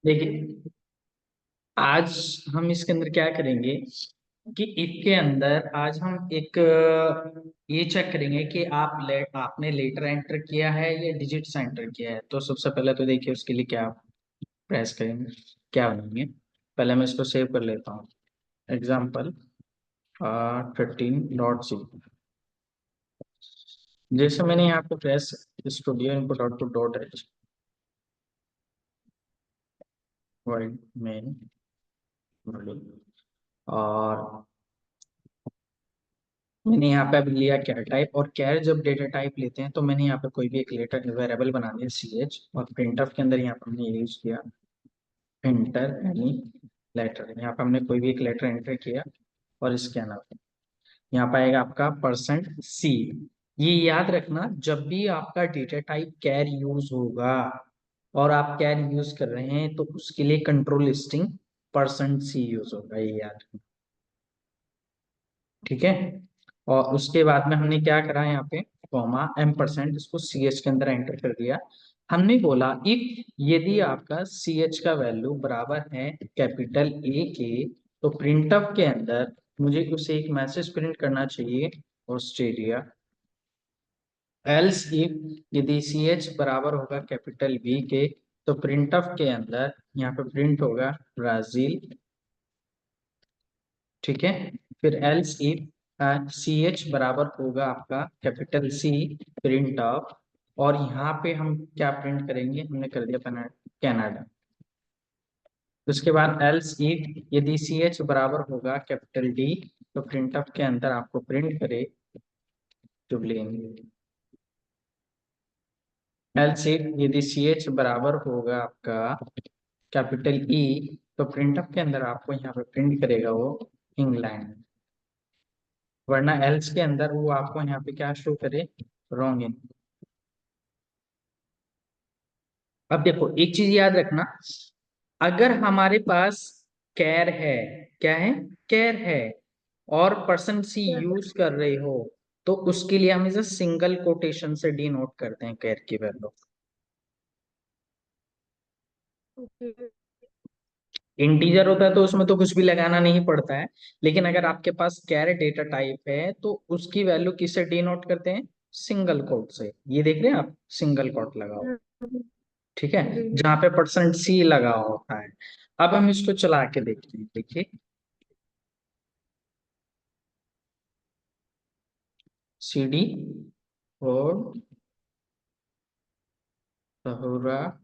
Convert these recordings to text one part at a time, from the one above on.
देखिए, आज हम इसके अंदर क्या करेंगे कि इसके अंदर आज हम एक ये चेक करेंगे कि आपने लेटर एंटर किया है या डिजिट्स एंटर किया है। तो सबसे पहले तो देखिए उसके लिए क्या प्रेस करेंगे, क्या बनाएंगे। पहले मैं इसको सेव कर लेता हूँ। Example 13.c। जैसे मैंने यहाँ पे press studio input output dot H word main और मैंने यहाँ पे अब लिया कैर टाइप। और कैर जब डेटा टाइप लेते हैं तो मैंने यहाँ पे कोई भी एक लेटर वेरिएबल बना दिया सी एच, और प्रिंटफ के अंदर यहाँ पे हमने यूज किया एंटर एनी लेटर। यहाँ पे हमने कोई भी एक लेटर एंटर किया और इसके अलावा यहाँ पे आएगा आपका %c। ये याद रखना, जब भी आपका डेटा टाइप कैर यूज होगा और आप कैर यूज कर रहे हैं तो उसके लिए कंट्रोल लिस्टिंग %c यूज होगा, ये याद रखना। ठीक है। और उसके बाद में हमने क्या करा यहाँ पे, कॉमा M%, इसको सी एच के अंदर एंटर कर दिया। हमने बोला इफ यदि आपका सी एच का वैल्यू बराबर है कैपिटल ए के, तो प्रिंटफ के अंदर मुझे उसे एक मैसेज प्रिंट करना चाहिए, ऑस्ट्रेलिया। एल्स इफ यदि सी एच बराबर होगा कैपिटल बी के, तो प्रिंटफ के अंदर यहाँ पे प्रिंट होगा ब्राजील। ठीक है। फिर एल्स इफ सी एच बराबर होगा आपका कैपिटल सी, प्रिंट ऑफ। और यहाँ पे हम क्या प्रिंट करेंगे, हमने कर दिया कनाडा। उसके बाद एल्स इफ यदि सी एच बराबर होगा कैपिटल डी, तो प्रिंट ऑफ के अंदर आपको प्रिंट करे डुब्लिन। एल्स इफ यदि सी एच बराबर होगा आपका कैपिटल ई, तो प्रिंट ऑफ के अंदर आपको यहाँ पे प्रिंट करेगा वो इंग्लैंड। वरना एल्स के अंदर वो आपको यहाँ पे क्या शो करे, रॉन्ग इन। अब देखो एक चीज याद रखना, अगर हमारे पास कैर है, क्या है, कैर है, और %c यूज कर रहे हो, तो उसके लिए हम इसे सिंगल कोटेशन से डिनोट करते हैं कैर की वैल्यू। ओके। इंटीजर होता है तो उसमें तो कुछ भी लगाना नहीं पड़ता है, लेकिन अगर आपके पास कैर डेटा टाइप है तो उसकी वैल्यू किससे डिनोट करते हैं, सिंगल कोट से। ये देख रहे हैं आप, सिंगल कोट लगाओ। हम्म, ठीक है। जी जी। जहाँ पे %c लगा होता है। अब हम इसको चला के देखते हैं, देखिए सी डी और सहुरा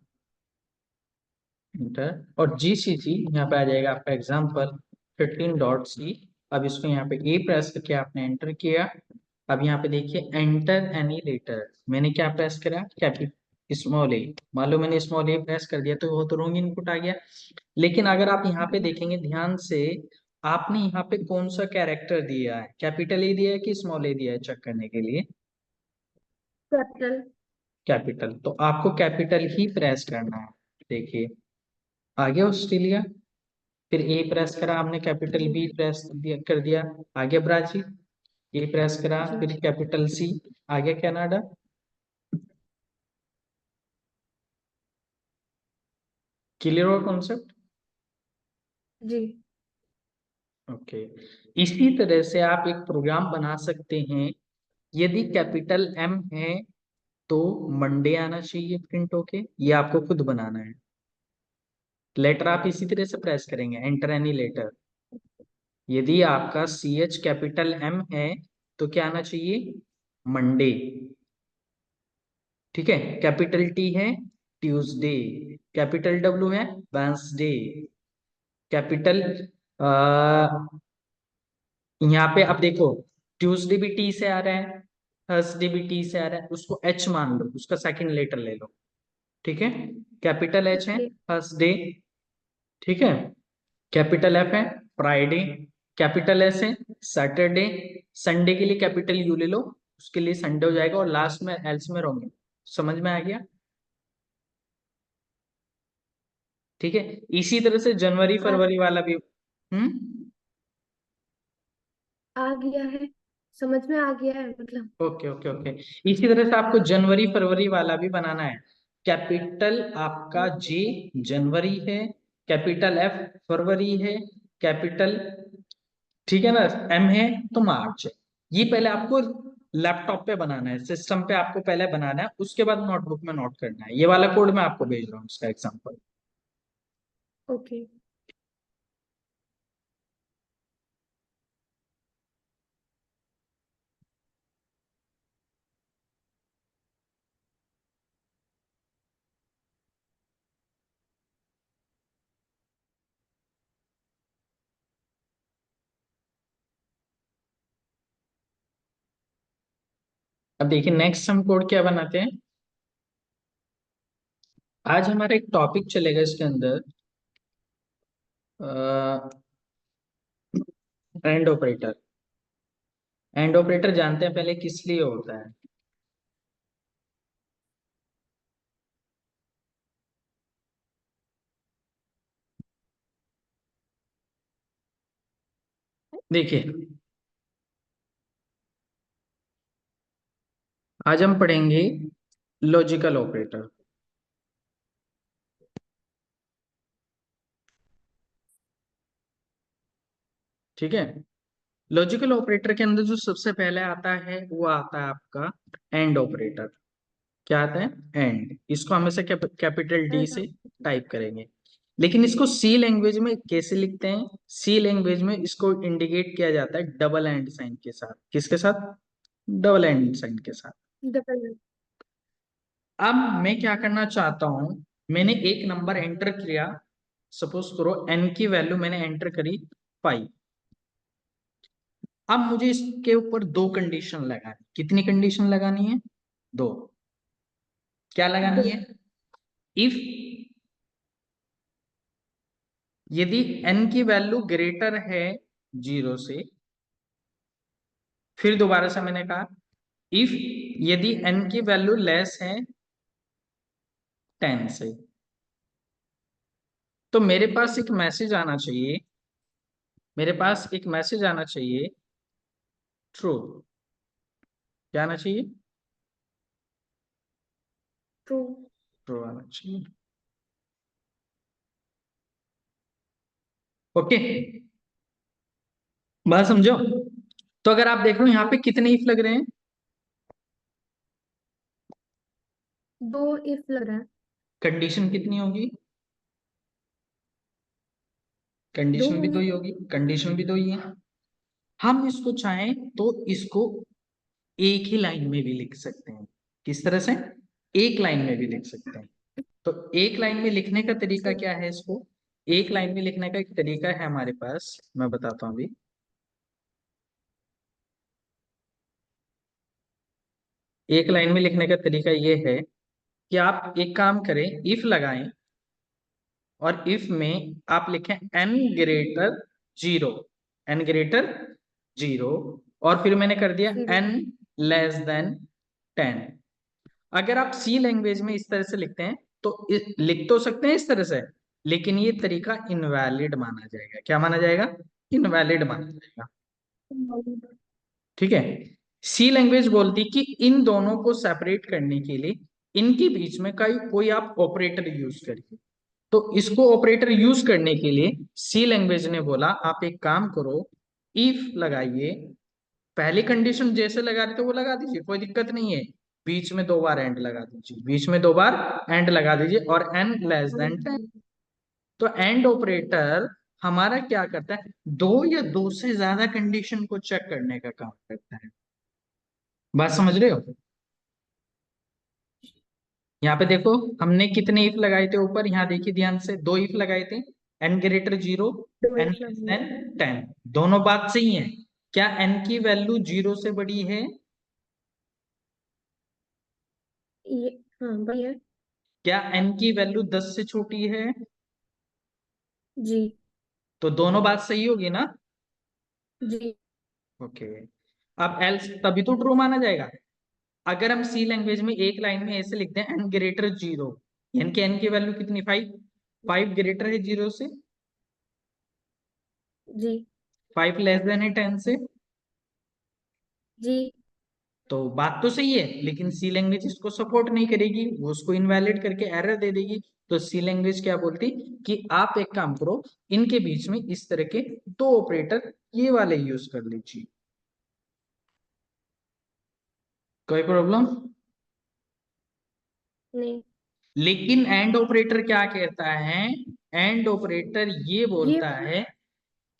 इंटर और GCG, यहाँ पे आ जाएगा आपका एग्जाम्पल 15.c। अब इसको यहाँ पे ए प्रेस करके आपने एंटर किया। अब यहाँ पे देखिए एंटर एनी लेटर, मैंने क्या प्रेस करा, कैपिटल स्मॉल ए। मान लो मैंने स्मॉल ए प्रेस कर दिया तो वो तो रॉन्ग इनपुट आ गया। लेकिन अगर आप यहाँ पे देखेंगे ध्यान से, आपने यहाँ पे कौन सा कैरेक्टर दिया है, कैपिटल ए दिया है कि स्मॉल ए दिया है, चेक करने के लिए। कैपिटल। कैपिटल, तो आपको कैपिटल ही प्रेस करना है। देखिए आ गया ऑस्ट्रेलिया। फिर ए प्रेस करा हमने, कैपिटल जी बी प्रेस कर दिया, आ गया ब्राजील। ए प्रेस करा, जी फिर कैपिटल सी, आ गया कनाडा। क्लियर हुआ कॉन्सेप्ट। जी। ओके। इसी तरह से आप एक प्रोग्राम बना सकते हैं। यदि कैपिटल एम है तो मंडे आना चाहिए प्रिंट होके, ये आपको खुद बनाना है। लेटर आप इसी तरह से प्रेस करेंगे, एंटर एनी लेटर। यदि आपका सी एच कैपिटल एम है तो क्या आना चाहिए, मंडे। ठीक है। कैपिटल टी है, ट्यूसडे। कैपिटल डब्ल्यू है, वेंसडे। कैपिटल यहाँ पे अब देखो, ट्यूसडे भी टी से आ रहा है, थर्सडे भी टी से आ रहा है, उसको एच मान लो, उसका सेकंड लेटर ले लो। ठीक है। कैपिटल एच है ओके। थर्सडे। ठीक है। कैपिटल एफ है फ्राइडे। कैपिटल एस है सैटरडे। संडे के लिए कैपिटल यू ले लो, उसके लिए संडे हो जाएगा, और लास्ट में एल्स में रहोगे। समझ में आ गया। ठीक है। इसी तरह से जनवरी आ, फरवरी वाला भी। हम्म। आ गया है, समझ में आ गया है मतलब। Okay okay okay. इसी तरह से आपको जनवरी फरवरी वाला भी बनाना है। कैपिटल आपका जे जनवरी है, कैपिटल एफ फरवरी है, कैपिटल, ठीक है ना, एम है तो मार्च है। ये पहले आपको लैपटॉप पे बनाना है, सिस्टम पे आपको पहले बनाना है, उसके बाद नोटबुक में नोट करना है। ये वाला कोड मैं आपको भेज रहा हूँ, इसका एग्जांपल। ओके। अब देखिए नेक्स्ट हम कोड क्या बनाते हैं। आज हमारा एक टॉपिक चलेगा इसके अंदर, एंड ऑपरेटर। एंड ऑपरेटर जानते हैं पहले किस लिए होता है। देखिए आज हम पढ़ेंगे लॉजिकल ऑपरेटर। ठीक है, लॉजिकल ऑपरेटर के अंदर जो सबसे पहले आता है वो आता है आपका एंड ऑपरेटर। क्या आता है? एंड। इसको हमेशा कैपिटल डी एंड से टाइप करेंगे। लेकिन इसको सी लैंग्वेज में कैसे लिखते हैं? सी लैंग्वेज में इसको इंडिकेट किया जाता है डबल एंड साइन के साथ। किसके साथ? डबल एंड साइन के साथ। डबल। अब मैं क्या करना चाहता हूं, मैंने एक नंबर एंटर किया, सपोज करो एन की वैल्यू मैंने एंटर करी 5। अब मुझे इसके ऊपर दो कंडीशन लगानी। कितनी कंडीशन लगानी है? दो। क्या दो। लगानी है? इफ, यदि n की वैल्यू ग्रेटर है 0 से, फिर दोबारा से मैंने कहा इफ, यदि n की वैल्यू लेस है 10 से, तो मेरे पास एक मैसेज आना चाहिए, मेरे पास एक मैसेज आना चाहिए ट्रू। क्या आना चाहिए? ट्रू। ट्रू आना चाहिए। ओके, बात समझो। तो अगर आप देख लो यहाँ पे कितने इफ लग रहे हैं? दो इफ लग रहा है। कंडीशन कितनी होगी? दो कंडीशन भी दो होंगी। ही होगी, कंडीशन भी दो ही है। हम इसको चाहें तो इसको एक ही लाइन में भी लिख सकते हैं। किस तरह से? एक लाइन में भी लिख सकते हैं। तो एक लाइन में लिखने का तरीका ठीक। क्या है इसको? एक लाइन में लिखने का एक तरीका है हमारे पास, मैं बताता हूँ अभी। एक लाइन में लिखने का तरीका ये है कि आप एक काम करें, इफ लगाएं और इफ में आप लिखें N greater zero, N greater zero, और फिर मैंने कर दिया जीरो। N less then 10। अगर आप सी लैंग्वेज में इस तरह से लिखते हैं तो लिख तो सकते हैं इस तरह से, लेकिन ये तरीका इनवैलिड माना जाएगा। क्या माना जाएगा? इनवैलिड माना जाएगा। ठीक है, सी लैंग्वेज बोलती कि इन दोनों को सेपरेट करने के लिए इनके बीच में कई कोई आप ऑपरेटर यूज करिए। तो इसको ऑपरेटर यूज करने के लिए सी लैंग्वेज ने बोला आप एक काम करो, इफ लगाइए, पहली कंडीशन जैसे लगा रहे थे वो लगा दीजिए, कोई दिक्कत नहीं है। बीच में दो बार एंड लगा दीजिए, बीच में दो बार एंड लगा दीजिए, और एन लेस देन 10। तो एंड ऑपरेटर हमारा क्या करता है? दो या दो से ज्यादा कंडीशन को चेक करने का काम करता है। बात समझ रहे हो? यहाँ पे देखो हमने कितने इफ लगाए थे ऊपर, यहाँ देखिए ध्यान से, दो इफ लगाए थे। एन ग्रेटर जीरो, दो एन इफ लेस लगी है। देन 10। दोनों बात सही है। क्या एन की वैल्यू जीरो से बड़ी है? ये, हाँ वही है। क्या एन की वैल्यू 10 से छोटी है? जी। तो दोनों बात सही होगी ना? जी। ओके, अब एल्स तभी तो ट्रू माना जाएगा। अगर हम सी लैंग्वेज में एक लाइन में ऐसे लिखते हैं एन ग्रेटर जीरो, यानी कि एन की वैल्यू कितनी? 5। 5 ग्रेटर है जीरो से, जी। 5 लेस देन है 10 से, जी। तो बात तो सही है, लेकिन सी लैंग्वेज इसको सपोर्ट नहीं करेगी, वो उसको इनवैलिड करके एरर दे देगी। तो सी लैंग्वेज क्या बोलती कि आप एक काम करो, इनके बीच में इस तरह के दो ऑपरेटर ये वाले यूज कर लीजिए। कोई प्रॉब्लम? नहीं, लेकिन एंड ऑपरेटर क्या कहता है? एंड ऑपरेटर ये ये बोलता है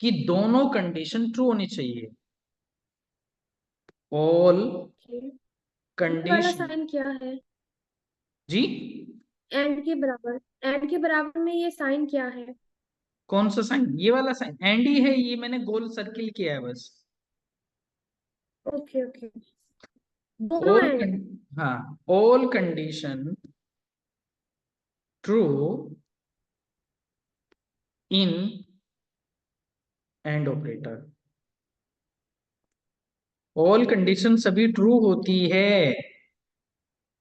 कि दोनों कंडीशन ट्रू होनी चाहिए। ऑल ये वाला कंडीशन। साइन क्या है? जी? एंड के बराबर, एंड के बराबर में ये साइन क्या है? कौन सा साइन? ये वाला साइन एंड ही है, ये मैंने गोल सर्किल किया है बस। ओके ओके, दोनों ऑल एंड। हाँ, all condition true in and operator. All condition सभी ट्रू होती है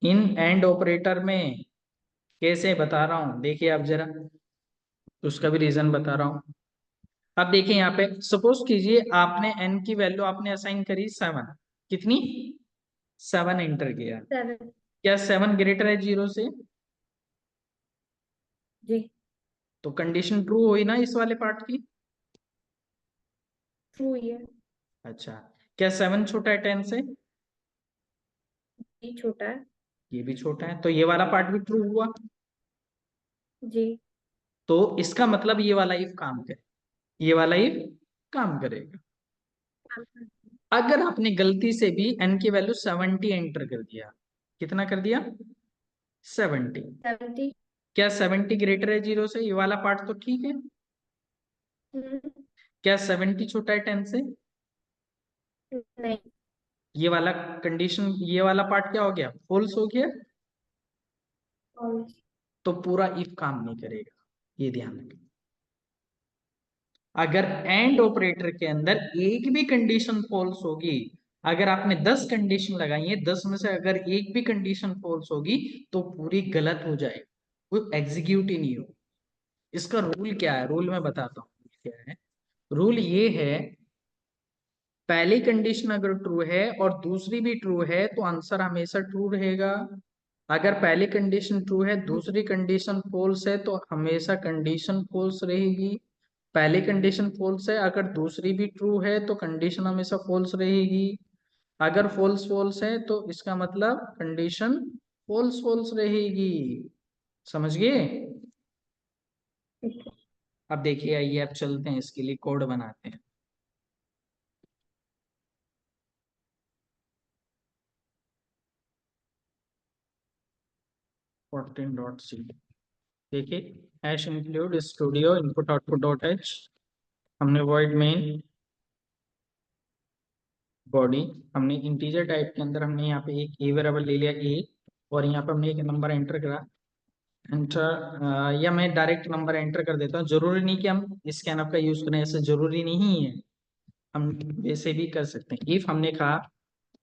इन एंड ऑपरेटर में। कैसे बता रहा हूं देखिए आप जरा, उसका भी रीजन बता रहा हूं। अब देखिए यहाँ पे सपोज कीजिए आपने एन की वैल्यू आपने असाइन करी 7। कितनी? 7 एंटर किया। 7। क्या 7 ग्रेटर है 0 से? जी, तो कंडीशन ट्रू हुई ना इस वाले पार्ट की। ट्रू ही है। अच्छा, क्या 7 छोटा है 10 से? जी छोटा है। ये भी छोटा है, तो ये वाला पार्ट भी ट्रू हुआ। जी। तो इसका मतलब ये वाला इफ काम करे, ये वाला इफ काम करेगा। अगर आपने गलती से भी n की वैल्यू 70 एंटर कर दिया। कितना कर दिया? 70। 70। क्या 70 ग्रेटर है 0 से? ये वाला पार्ट तो ठीक है। क्या 70 छोटा है 10 से? नहीं। ये वाला कंडीशन, ये वाला पार्ट क्या हो गया? फॉल्स हो गया। और तो पूरा इफ काम नहीं करेगा, ये ध्यान रखें। अगर एंड ऑपरेटर के अंदर एक भी कंडीशन फॉल्स होगी, अगर आपने 10 कंडीशन लगाई है, 10 में से अगर एक भी कंडीशन फॉल्स होगी तो पूरी गलत हो जाएगी, वो एग्जीक्यूट ही नहीं हो। इसका रूल क्या है? रूल मैं बताता हूँ क्या है। रूल ये है, पहली कंडीशन अगर ट्रू है और दूसरी भी ट्रू है तो आंसर हमेशा ट्रू रहेगा। अगर पहली कंडीशन ट्रू है, दूसरी कंडीशन फॉल्स है तो हमेशा कंडीशन फॉल्स रहेगी। पहली कंडीशन फॉल्स है, अगर दूसरी भी ट्रू है तो कंडीशन हमेशा फॉल्स रहेगी। अगर फॉल्स फॉल्स है तो इसका मतलब कंडीशन फॉल्स फॉल्स रहेगी। समझ गए? अब देखिए, आइए अब चलते हैं, इसके लिए कोड बनाते हैं। 14.c। देखिए, hash include studio input output dot H. हमने वॉइड मेन बॉडी, हमने इंटीजर टाइप के अंदर हमने यहाँ पे एक ए वेरिएबल ले लिया ए, और यहाँ पे हमने एक नंबर एंटर करा। एंटर या मैं डायरेक्ट नंबर एंटर कर देता हूँ, जरूरी नहीं कि हम स्कैनअप का यूज करें, ऐसा जरूरी नहीं है, हम वैसे भी कर सकते हैं। इफ हमने कहा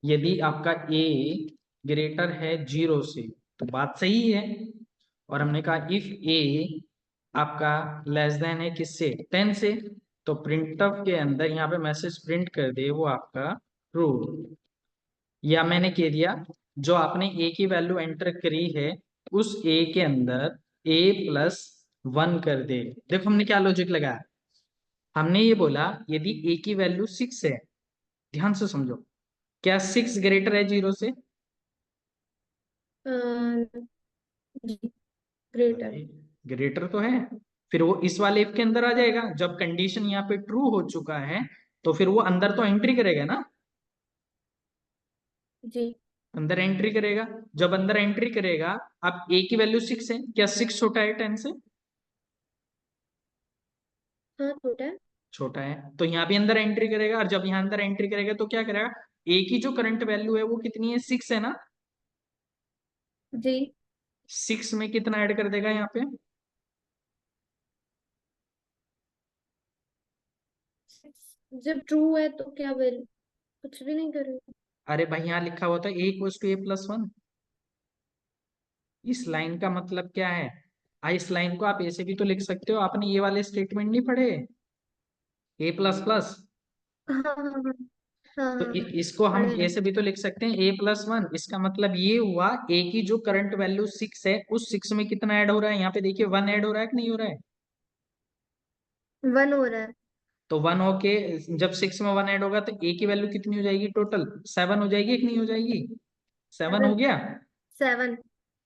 यदि आपका ए ग्रेटर है 0 से, तो बात सही है। और हमने कहा इफ ए आपका लेस देन है किससे? 10 से, तो प्रिंटफ के अंदर यहाँ पे मैसेज प्रिंट कर दे वो आपका ट्रू। या मैंने कह दिया जो आपने ए की वैल्यू एंटर करी है उस ए के अंदर ए प्लस 1 कर दे। देखो हमने क्या लॉजिक लगाया, हमने ये बोला यदि ए की वैल्यू 6 है, ध्यान से समझो, क्या 6 ग्रेटर है 0 से? जी, ग्रेटर। अरे ग्रेटर तो है, फिर वो इस वाले इफ के अंदर आ जाएगा। जब कंडीशन यहाँ पे ट्रू हो चुका है तो फिर वो अंदर तो एंट्री करेगा ना, जी। अंदर एंट्री करेगा। जब अंदर एंट्री करेगा, अब ए की वैल्यू 6 है, क्या 6 छोटा है 10 से? हाँ छोटा है। छोटा है, तो यहाँ भी अंदर एंट्री करेगा, और जब यहाँ अंदर एंट्री करेगा तो क्या करेगा? ए की जो करंट वैल्यू है वो कितनी है? 6 है ना। जी। 6 में कितना ऐड कर देगा यहाँ पे? जब ट्रू है तो क्या वैल्यू, कुछ भी नहीं करेगा। अरे भाई यहाँ लिखा हुआ था ए इक्वल्स टू ए प्लस 1। इस लाइन का मतलब क्या है? इस लाइन को आप ऐसे भी तो लिख सकते हो, आपने ये वाले स्टेटमेंट नहीं पढ़े? ए प्लस प्लस, हाँ हाँ हाँ। हाँ तो हाँ इसको हम पढ़े ए हैं। से भी तो लिख सकते हैं a+1। इसका मतलब ये हुआ ए की जो करंट वैल्यू 6 है, उस 6 में कितना ऐड हो रहा है, यहाँ पे देखिए 1 ऐड हो रहा है कि नहीं हो रहा है। 1 हो रहा है। तो 1 होके जब 6 में 1 ऐड होगा तो ए की वैल्यू कितनी हो जाएगी, टोटल 7 हो जाएगी कि नहीं हो जाएगी। 7 हो 7। गया। 7।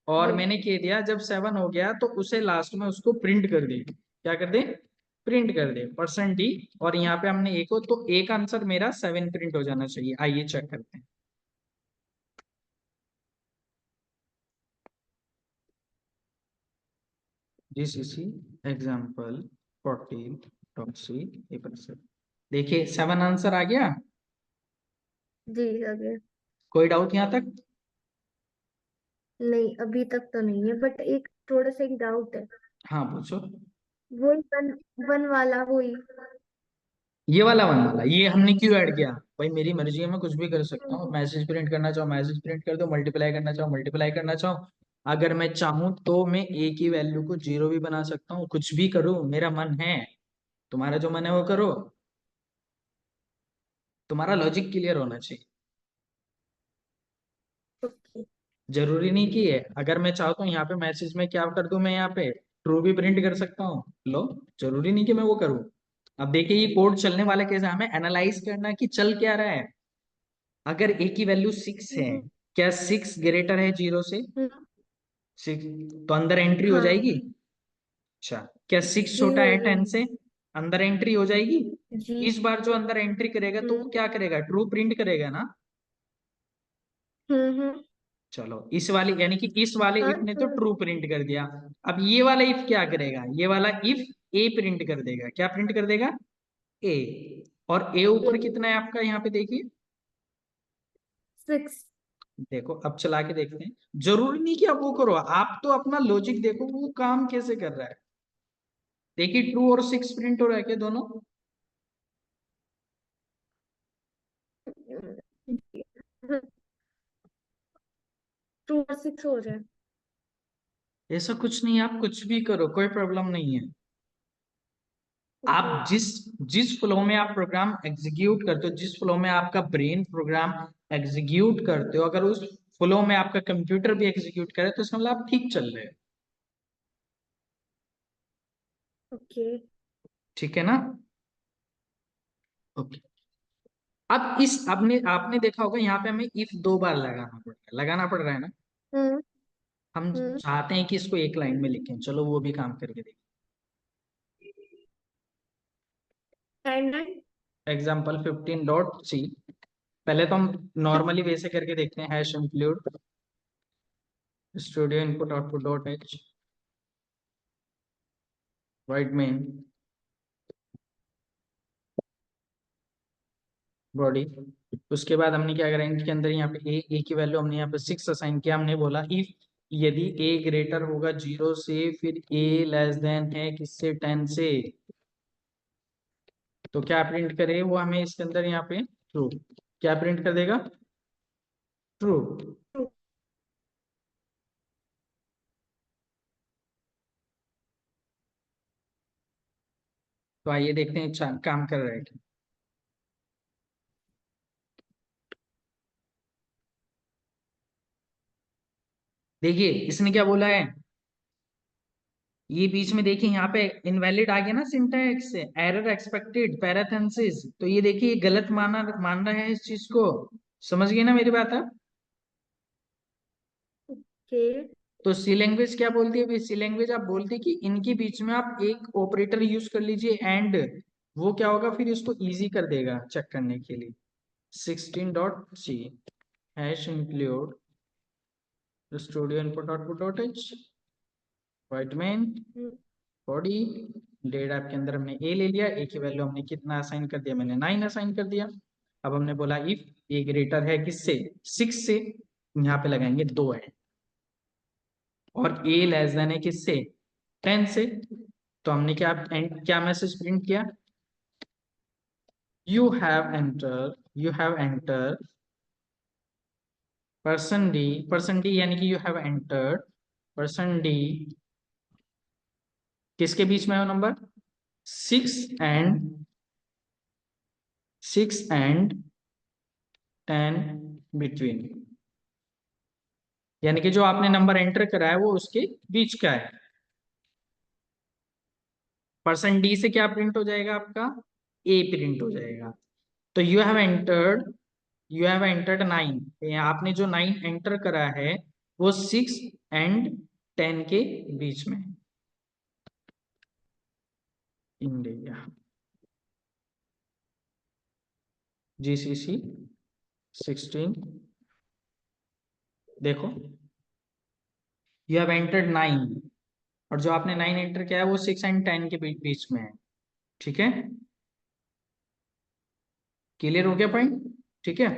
और जी। मैंने कह दिया जब 7 हो गया तो उसे लास्ट में उसको प्रिंट कर दे, क्या कर दे, प्रिंट कर दे %d। और यहाँ पे हमने ए को, तो ए का आंसर मेरा 7 प्रिंट हो जाना चाहिए। आइए चेक करते हैं। GCC example 14.c a+7। देखिए 7 आंसर आ गया। जी अभी कोई डाउट यहाँ तक। नहीं, अभी तक तो नहीं है, बट एक थोड़ा सा एक डाउट है। हाँ पूछो। वही वन, वन वाला वही। ये वाला 1 वाला ये हमने क्यों ऐड किया, भाई मेरी मर्जी है, मैं कुछ भी कर सकता हूँ। हम्म। मैसेज प्रिंट करना चाहो मैसेज प्रिंट कर दो, मल्टीप्लाई करना चाहो मल्टीप्लाई करना चाहो। अगर मैं चाहूँ तो मैं ए की वैल्यू को 0 भी बना सकता हूँ, कुछ भी करूँ, मेरा मन है। तुम्हारा जो मन है वो करो, तुम्हारा लॉजिक क्लियर होना चाहिए। ओके। जरूरी नहीं कि है, अगर मैं चाहता हूँ यहाँ पे मैसेज में क्या कर दूं, मैं यहाँ पे ट्रू भी प्रिंट कर सकता हूँ। लो, जरूरी नहीं कि मैं वो करूँ। अब देखिए ये कोड चलने वाला कैसे, हमें एनालाइज करना कि चल क्या रहा है। अगर ए की वैल्यू 6 है, हम्म। क्या 6 ग्रेटर है 0 से। हम्म। 6 तो अंदर एंट्री हो हाँ। जाएगी। अच्छा, क्या 6 जी छोटा है होगी। 10 से, अंदर एंट्री हो जाएगी। जी। इस बार जो अंदर एंट्री करेगा तो वो हम्म। क्या करेगा, ट्रू प्रिंट करेगा ना। हम्म। चलो इस वाले यानी कि इस वाले हाँ इफ ने तो तो। ट्रू प्रिंट कर दिया। अब ये वाला इफ क्या करेगा, ये वाला इफ ए प्रिंट कर देगा, क्या प्रिंट कर देगा, ए। और ए ऊपर एक। कितना है आपका, यहाँ पे देखिए। 6। देखो अब चला के देखते हैं। जरूरी नहीं कि आप वो करो, आप तो अपना लॉजिक देखो वो काम कैसे कर रहा है। देखिए ट्रू और 6 प्रिंट हो रहा है क्या दोनों। 2 और 6 हो जाए। ऐसा कुछ नहीं, आप कुछ भी करो कोई प्रॉब्लम नहीं है। ओके। आप जिस जिस फ्लो में आप प्रोग्राम एग्जीक्यूट करते हो, जिस फ्लो में आपका ब्रेन प्रोग्राम एग्जीक्यूट करते हो, अगर उस फ्लो में आपका कंप्यूटर भी एग्जीक्यूट करे तो इसका मतलब आप ठीक चल रहे हो। ओके। ठीक है ना। ओके। अब इस आपने आपने देखा होगा यहाँ पे हमें इफ 2 बार लगाना पड़ रहा है ना। हम्म। हम हम्म। चाहते हैं कि इसको एक लाइन में लिखें, चलो वो भी काम करके देखिए। टाइमलाइन। example 15.c। पहले तो हम नॉर्मली वैसे करके देखते हैं, hash include studio input output dot H wide main body. उसके बाद हमने क्या करा, इनके अंदर यहाँ पे ए की वैल्यू हमने यहाँ पे 6 असाइन किया। हमने बोला इफ यदि ए ग्रेटर होगा 0 से, फिर ए लेस देन है किससे, 10 से, तो क्या प्रिंट करे वो हमें इसके अंदर यहाँ पे ट्रू, क्या प्रिंट कर देगा, ट्रू। तो आइए देखते हैं काम कर रहा है क्या। देखिए इसने क्या बोला है, ये बीच में देखिए यहाँ पे इनवैलिड आ गया ना सिंटैक्स, एरर एक्सपेक्टेड पैराथेसिस, तो ये देखिए गलत मान रहा है इस चीज को। समझ गए ना मेरी बात आप। ओके। तो सी लैंग्वेज क्या बोलती है, सी लैंग्वेज आप बोलती है कि इनके बीच में आप एक ऑपरेटर यूज कर लीजिए एंड, वो क्या होगा फिर इसको इजी कर देगा चेक करने के लिए। 16.c hash include studio input output dot H white main हम्म। बॉडी डेट ऐप के अंदर हमने ए ले लिया, ए की वैल्यू हमने कितना असाइन कर दिया, मैंने 9 असाइन कर दिया। अब हमने बोला इफ ए ग्रेटर है किससे, 6 से, यहाँ पे लगाएंगे 2 है, और ए लेस देन है किससे, 10 से। तो हमने क्या मैसेज प्रिंट किया, you have enter person D यानी कि you have entered person D किसके बीच में है नंबर, 6 एंड 6 एंड 10 बिटवीन, यानी कि जो आपने नंबर एंटर करा है वो उसके बीच का है। परसेंट डी से क्या प्रिंट हो जाएगा आपका, ए प्रिंट हो जाएगा। तो यू हैव एंटर्ड 9, आपने जो 9 एंटर करा है वो 6 and 10 के बीच में। इंडिया, जीसीसी 16, देखो यू हैव एंटर्ड 9, और जो आपने 9 एंटर किया है वो 6 and 10 के बीच में है। ठीक है, क्लियर हो गया पॉइंट? ठीक है।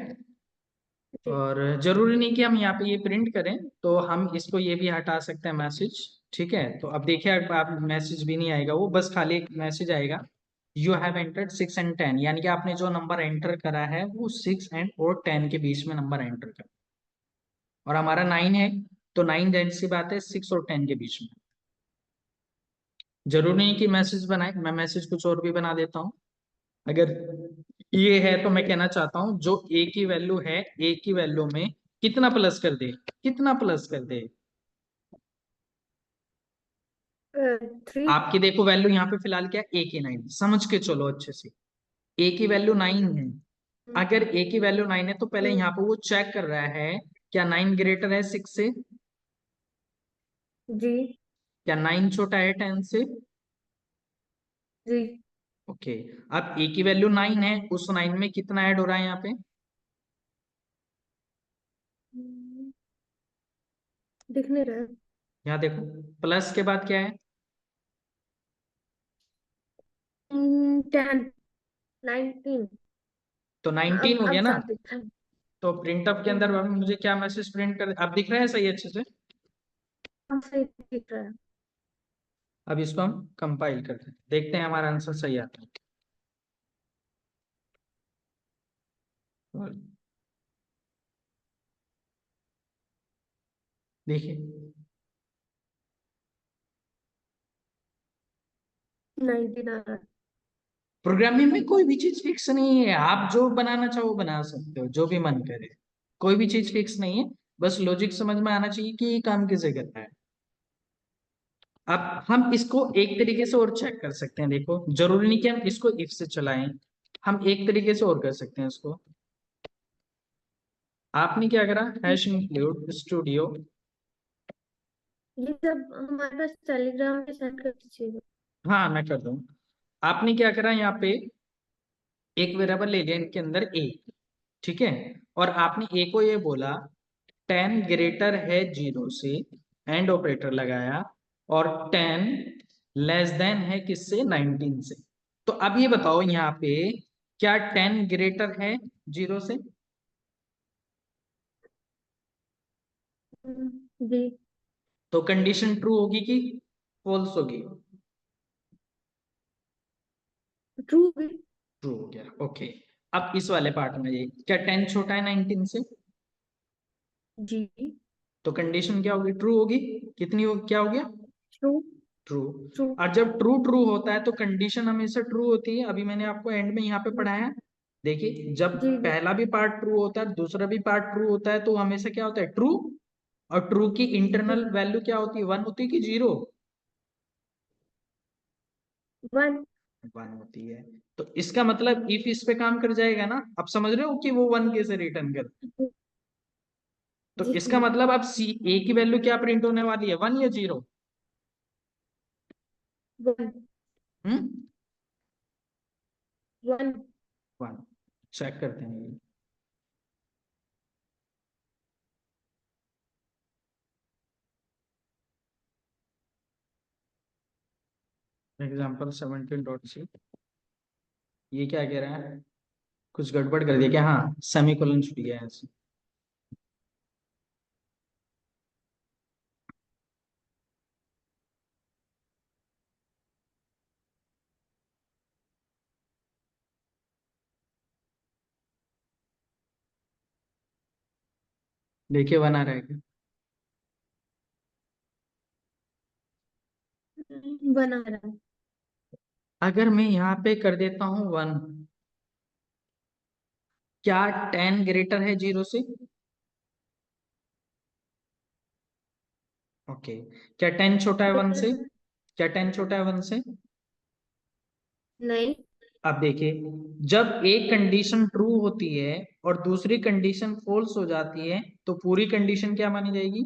जी। और जरूरी नहीं कि हम यहाँ पे ये प्रिंट करें, तो हम इसको ये भी हटा सकते हैं मैसेज। ठीक है, तो अब देखिए आप मैसेज भी नहीं आएगा, वो बस खाली एक मैसेज आएगा, यू हैव एंटर्ड 6 and 10, यानी कि आपने जो नंबर एंटर करा है वो 6 और 10 के बीच में नंबर एंटर करा, और हमारा 9 है, तो 9 जाहिर सी बात है 6 और 10 के बीच में। जरूरी नहीं कि मैसेज बनाए, मैं मैसेज कुछ और भी बना देता हूँ। अगर ये है तो मैं कहना चाहता हूँ जो ए की वैल्यू है, ए की वैल्यू में कितना प्लस कर दे, कितना प्लस कर दे। 3। आपकी देखो वैल्यू यहाँ पे फिलहाल क्या, ए की 9, समझ के चलो अच्छे से। ए की वैल्यू 9 है, अगर ए की वैल्यू 9 है तो पहले यहाँ पे वो चेक कर रहा है क्या 9 ग्रेटर है 6 से, जी। क्या 9 छोटा है 10 से। जी। ओके, अब ए की वैल्यू 9 है, उस 9 में कितना ऐड हो रहा है यहाँ पे, दिख नहीं रहा है। यहाँ देखो प्लस के बाद क्या है, 10, 19। तो 19 अब हो गया ना। साफ दिख रहा है। तो प्रिंट अप के अंदर अब मुझे क्या मैसेज प्रिंट कर, अब दिख रहा है सही अच्छे से। अब सही दिख रहा है। अब इसको हम कंपाइल करते हैं, देखते हैं हमारा आंसर सही आता है। देखिए 19 आ रहा है। प्रोग्रामिंग में कोई भी चीज फिक्स नहीं है, आप जो बनाना चाहो बना सकते हो, जो भी मन करे, कोई भी चीज फिक्स नहीं है। बस लॉजिक समझ में आना चाहिए कि ये काम कैसे करता है। अब हम इसको एक तरीके से और चेक कर सकते हैं, देखो जरूरी नहीं कि हम इसको इफ से चलाएं, हम एक तरीके से और कर सकते हैं इसको। आपने क्या करा, हैश इंक्लूड स्टूडियो, ये सब हमारे पास टेलीग्राम में सेंड कर दीजिएगा। हाँ मैं कर दूँ। आपने क्या करा यहाँ पे, एक वेरिएबल ले लिया इनके अंदर ए, ठीक है, और आपने ए को ये बोला 10 ग्रेटर है 0 से, एंड ऑपरेटर लगाया, और 10 लेस देन है किससे, 19 से। तो अब ये बताओ यहाँ पे क्या 10 ग्रेटर है 0 से, जी। तो कंडीशन ट्रू होगी कि फॉल्स होगी, ट्रू भी। ट्रू हो गया। ओके, अब इस वाले पार्ट में ये क्या 10 छोटा है 19 से, जी। तो कंडीशन क्या होगी, ट्रू होगी। कितनी हो, क्या हो गया, ट्रू। ट्रू। ट्रू। और जब ट्रू ट्रू होता है तो कंडीशन हमेशा ट्रू होती है, अभी मैंने आपको एंड में यहाँ पे पढ़ाया है। देखिए जब जी। जी। पहला भी पार्ट ट्रू होता है दूसरा भी पार्ट ट्रू होता है तो हमेशा क्या होता है, ट्रू। और ट्रू की इंटरनल जी। वैल्यू क्या होती है, 1 होती है कि 0, 1। 1 होती है। तो इसका मतलब इफ इस पे काम कर जाएगा ना, अब समझ रहे हो कि वो 1 कैसे रिटर्न कर। तो जी। इसका मतलब अब सी ए की वैल्यू क्या प्रिंट होने वाली है, 1 या 0। 1। हम्म, 1। 1। चेक करते हैं। एग्जाम्पल 17.c, ये क्या कह रहा है, कुछ गड़बड़ कर दिया क्या, हाँ सेमीकोलन छूट गया है ऐसे। देखिए 1 आ रहा है क्या? बना रहा है। अगर मैं यहाँ पे कर देता हूँ 1, क्या 10 ग्रेटर है 0 से? ओके। क्या 10 छोटा है 1 से? ग्रेटर है। क्या 10 छोटा है 1 से? नहीं। अब देखिए, जब एक कंडीशन ट्रू होती है और दूसरी कंडीशन फॉल्स हो जाती है तो पूरी कंडीशन क्या मानी जाएगी?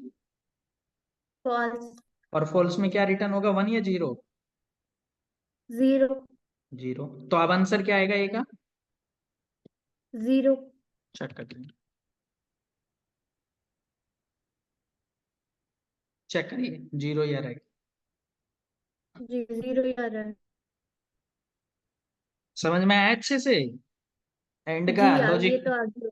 फॉल्स। और फॉल्स में क्या रिटर्न होगा, 1 या 0? जीरो। 0। तो अब आंसर क्या आएगा ए का? जीरो। चेक करते हैं। चेक करिए, 0 या राइट। जी जीरो ही आ रहा है। समझ में आया अच्छे से? एंड का जी आगे लॉजिक। तो आगे।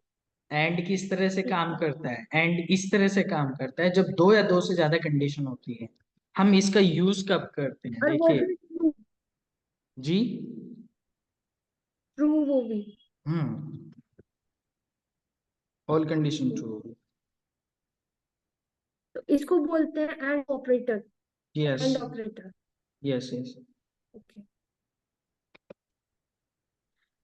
एंड किस तरह से ठीक काम है। करता है? एंड इस तरह से काम करता है जब दो या दो से ज्यादा कंडीशन होती है। हम इसका यूज कब करते हैं, और वो देखिए। भी ट्रू। जी। ट्रू वो भी। हम्म। All condition true. तो इसको बोलते हैं and operator. Yes. And operator. Yes yes. Okay.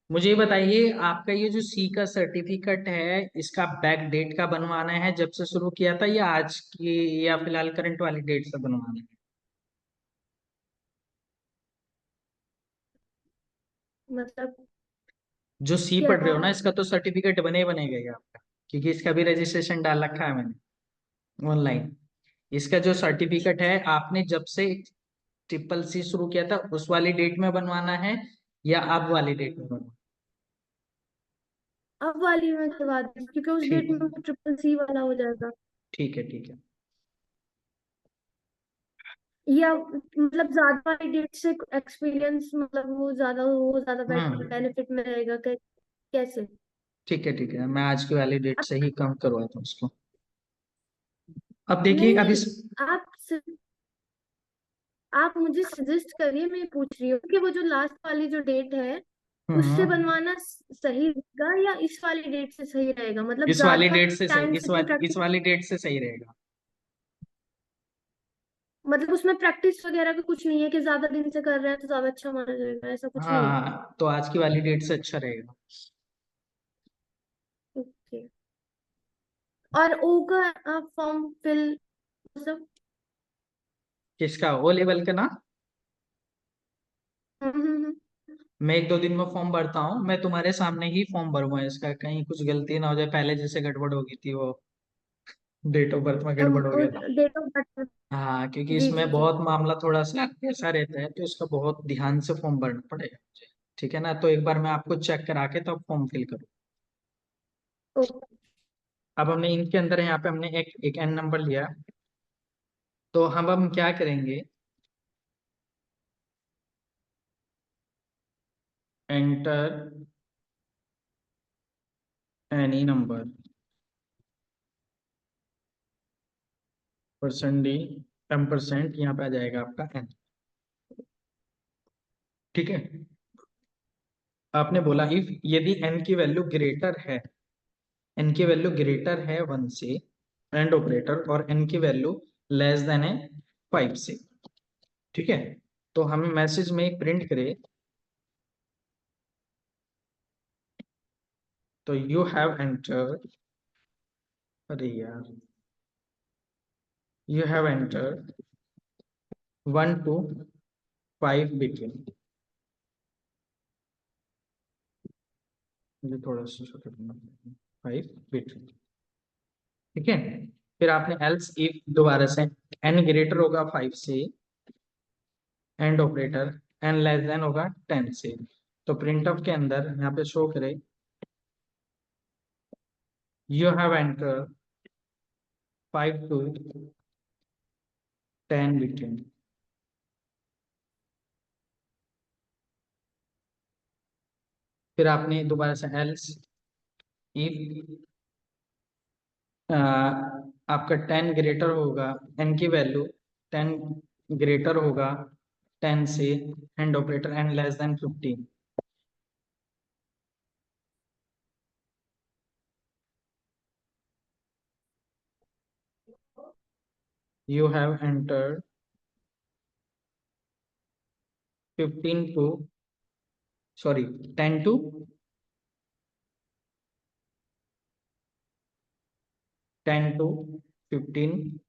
मुझे ये बताइए, आपका ये जो सी का सर्टिफिकेट है, इसका बैक डेट का बनवाना है जब से शुरू किया था, या आज की, या फिलहाल करंट वाली डेट से बनवाना है? मतलब जो सी क्या? पढ़ रहे हो ना, इसका तो सर्टिफिकेट बने ही बनेगा ही आपका, क्योंकि इसका भी रजिस्ट्रेशन डाल रखा है मैंने ऑनलाइन। इसका जो सर्टिफिकेट है, आपने जब से ट्रिपल सी शुरू किया था उस वाली डेट में बनवाना है, या अब वाली डेट में बनवाना अब वाली में करवा दी क्योंकि उस है? डेट ठीक। में वो ट्रिपल सी वाला हो जाएगा। ठीक है ठीक है। या मतलब ज्यादा वाली डेट से एक्सपीरियंस मतलब वो ज्यादा हम्म। बेनिफिट में रहेगा कैसे? ठीक है, मैं आज की वाली डेट अब से ही कम करवाता हूँ उसको। अब देखिए, नहीं अब नहीं। इस। आप आप मुझे सजेस्ट करिए, मैं पूछ रही हूँ कि वो जो लास्ट वाली जो डेट है उससे हम्म। बनवाना सही रहेगा या इस वाली डेट से सही रहेगा, मतलब इस वाली ज्यादा डेट से सही, टाइम से जो इस प्रैक्टिस। वाली डेट से सही रहेगा। मतलब उसमें प्रैक्टिस वगैरह का कुछ नहीं है कि ज्यादा दिन से कर रहे हैं तो ज्यादा अच्छा माना जाएगा, ऐसा कुछ नहीं है? हाँ, तो आज की वाली डेट से अच्छा रहेगा। ओके। और ओ का फॉर्म फिल मतलब। किसका? ओ लेवल का ना? हम्म, मैं एक दो दिन में फॉर्म भरता हूँ, मैं तुम्हारे सामने ही फॉर्म भरूंगा इसका, कहीं कुछ गलती ना हो जाए, पहले जैसे गड़बड़ हो गई थी वो, डेट ऑफ बर्थ में गड़बड़ हो गया था। Date of birth. हाँ, क्योंकि जी इसमें जी जी। बहुत मामला थोड़ा सा ऐसा रहता है, तो इसका बहुत ध्यान से फॉर्म भरना पड़ेगा मुझे। ठीक है ना? तो एक बार मैं आपको चेक करा के तब फॉर्म फिल करूँ। ओके। अब हमने इनके अंदर, यहाँ पे हमने एक एक एन नंबर लिया, तो हम क्या करेंगे? Enter any number percent D %, यहाँ पे आ जाएगा आपका एन। ठीक है। आपने बोला इफ, यदि एन की वैल्यू ग्रेटर है, एन की वैल्यू ग्रेटर है 1 से, एंड ऑपरेटर, और एन की वैल्यू लेस देन है 5 से। ठीक है। तो हमें मैसेज में प्रिंट करे, तो यू हैव एंटर, अरे यार, you have enter 1 to 5 between, मुझे थोड़ा सा छोटा करना पड़ेगा, 5 बिटवीन। ठीक है। फिर आपने एल्स इफ दोबारा से, एन ग्रेटर होगा 5 से, and operator, N less than होगा 10 से। तो प्रिंट ऑफ के अंदर यहाँ पे शो करे, you have enter 5 to 10 between. फिर आपने दोबारा से एल्स इफ आपका 10 ग्रेटर होगा, एन की वैल्यू 10 ग्रेटर होगा 10 से, and operator N less than 15। You have entered 15 to, sorry, 10 to 10 to 15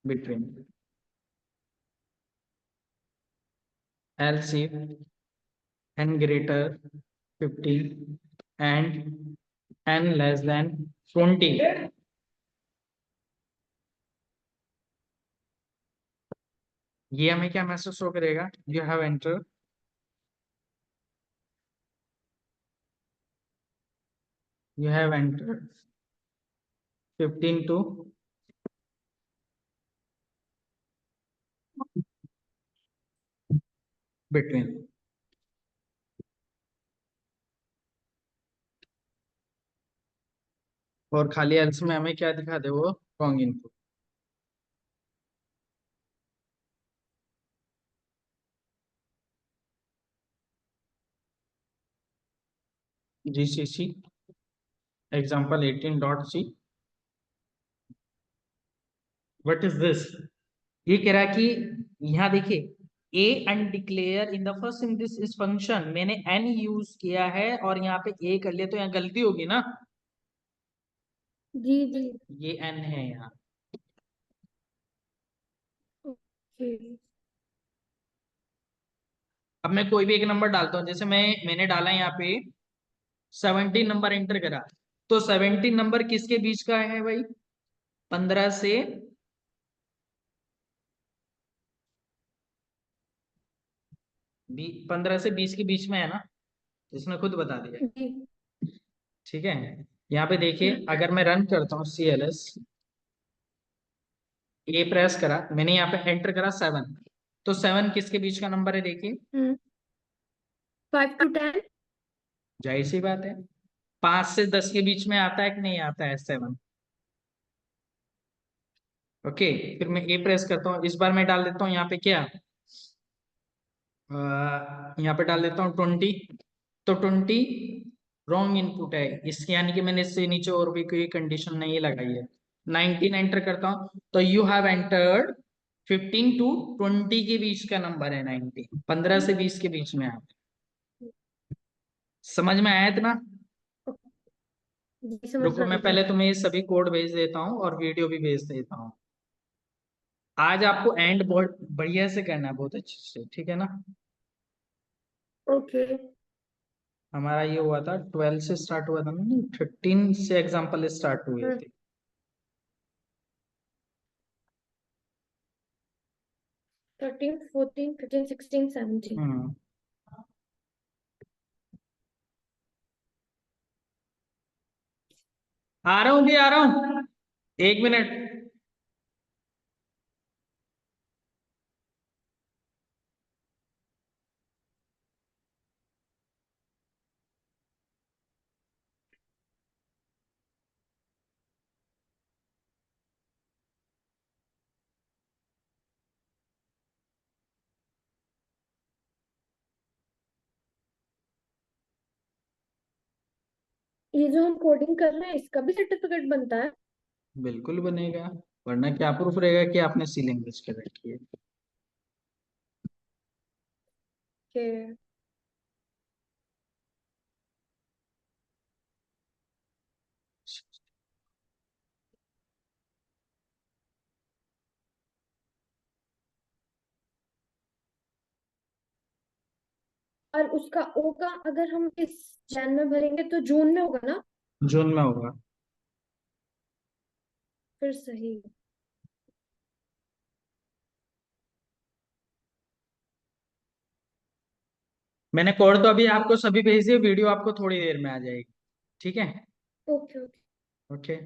between. Else if n greater 15 and n less than 20. ये हमें क्या मैसेज शो करेगा? You have enter you have entered 15 to between. और खाली else में हमें क्या दिखा दे? वो wrong input. GCC example 18.c। What is this? ये कह रहा है कि यहाँ देखिए A undeclare in the first in this is function. मैंने एन यूज किया है और यहाँ पे ए कर लिया, तो यहाँ गलती होगी ना। जी जी। ये एन है यहाँ। ओके। अब मैं कोई भी एक नंबर डालता हूँ, जैसे मैंने डाला यहाँ पे 17 नंबर एंटर करा, तो 17 नंबर किसके बीच का है भाई? 15 से 15 से 20 के बीच में है ना, इसने खुद बता दिया। जी। ठीक है, यहाँ पे देखिए अगर मैं रन करता हूँ CLS, ए प्रेस करा मैंने, यहाँ पे एंटर करा 7, तो 7 किसके बीच का नंबर है देखिए? 5 to 10। जाहिर सी बात है 5 से 10 के बीच में आता है कि नहीं आता है 7? ओके, फिर मैं ए प्रेस करता हूँ, इस बार मैं डाल देता हूँ यहाँ पे क्या, यहाँ पे डाल देता हूँ 20, तो 20 रॉन्ग इनपुट है इसके, यानी कि मैंने इससे नीचे और भी कोई कंडीशन नहीं लगाई है। 19 एंटर करता हूँ, तो यू हैव एंटर्ड 15 टू 20 के बीच का नंबर है 19, 15 से 20 के बीच में आप। समझ में आया इतना? जी समझ रुको में आ मैं गया। पहले तुम्हें ये सभी कोड भेज देता हूँ और वीडियो भी भेज देता हूँ। आज आपको एंड बहुत बढ़िया से करना है, बहुत अच्छे से, ठीक है ना? ओके। हमारा ये हुआ था 12 से स्टार्ट हुआ था ना, 13 से एग्जाम्पल स्टार्ट हुए थे। 13 14 15 16 17। हम्म, आ रहा हूँ भी, आ रहा हूँ, 1 मिनट। ये जो हम कोडिंग कर रहे हैं इसका भी सर्टिफिकेट बनता है? बिल्कुल बनेगा, वरना क्या प्रूफ रहेगा कि आपने सी लैंग्वेज कर रखी है। कि और उसका ओ का अगर हम इस जैन में भरेंगे तो जून में होगा ना? जून में होगा। फिर सही। मैंने कोड तो अभी आपको सभी भेज दिए, वीडियो आपको थोड़ी देर में आ जाएगी। ठीक है, ओके ओके। ओके।